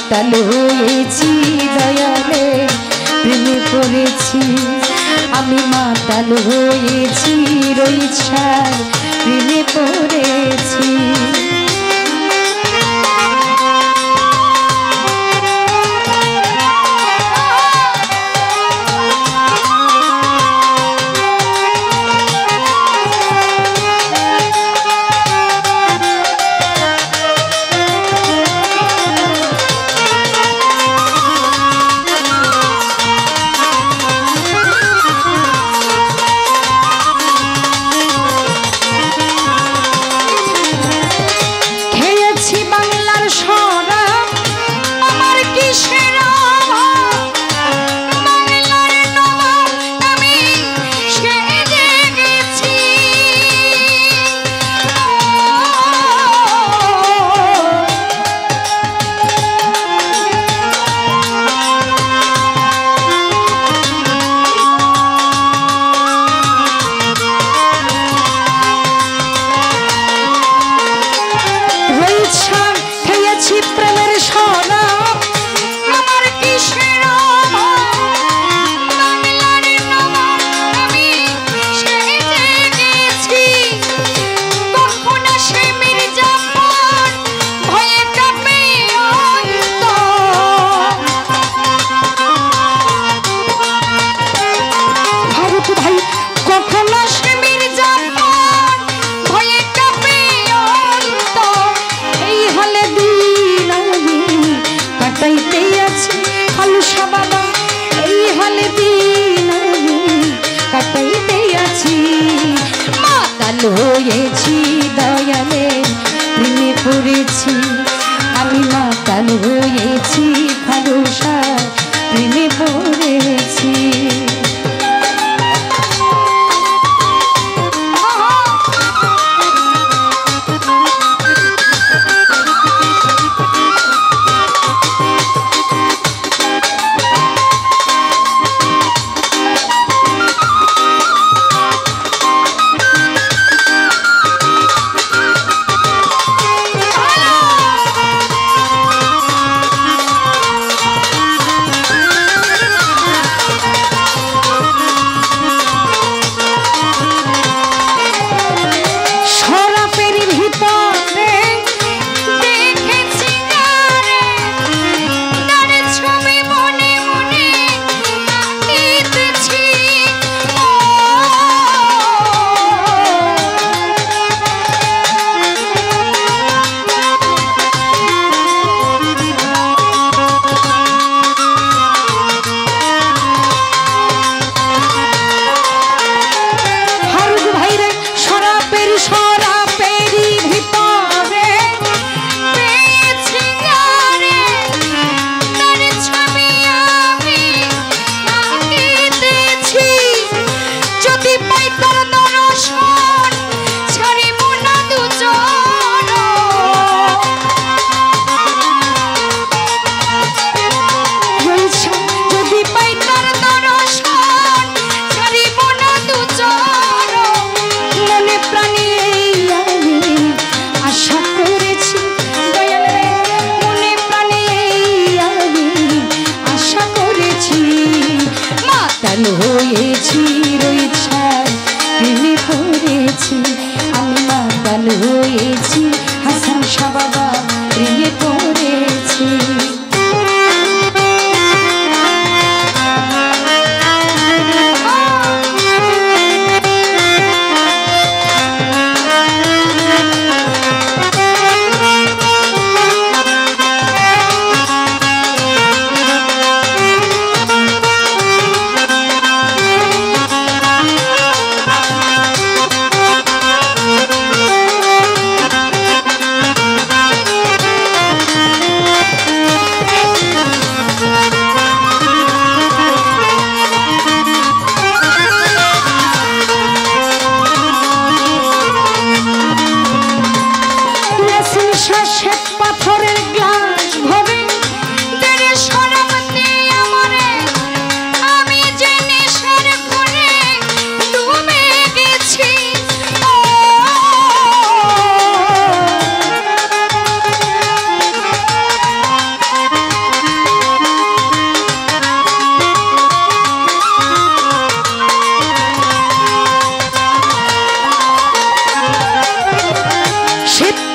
মাতাল হয়েছি দয়ালে প্রেমে পড়েছি আমি মাতাল হয়েছি রইছার প্রেমে পড়েছি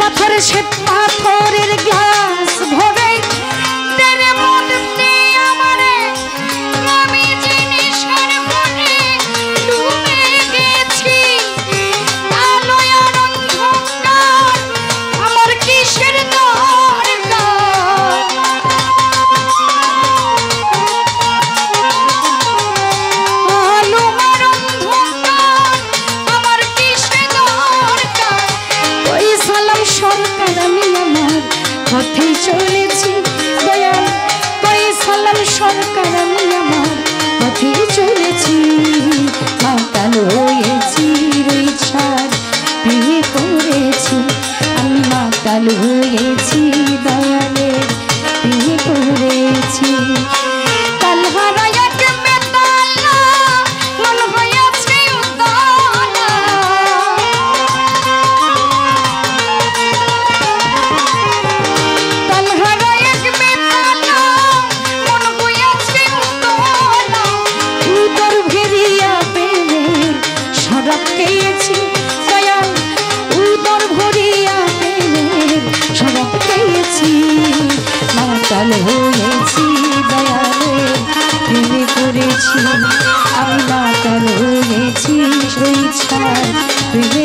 পাথরে সে পাথরের গ্লাস ভরে তেরে মন দিয়ে আমারে আমি জিনিসের মনে ডুবে গেছি আলোয় আর অন্ধকার আমার কিসের দরকার আলো আর অন্ধকার আমার কিসের দরকার ওই সালাম সরকার আমি আমার পথে চলেছি দয়াল ওই সালাম সরকার আমি আমার পথে চলেছি মাতাল হয়েছি ইচ্ছার প্রেমে পড়েছি আমি মাতাল হয়েছি দয়ালের প্রেমে পড়েছি কালহারা এক বেতালা মন হয়েছে উতালা কালহারা এক বেতালা মন হয়েছে উতালা উদর ভেরিয়া প্রেমের শরাব খেয়েছি দয়াল উদর ভরিয়া প্রেমের শরাব খেয়েছি মাতাল হয়েছি দয়ালের প্রেমে পড়েছি আমি মাতাল হয়েছি ইচ্ছার প্রেমে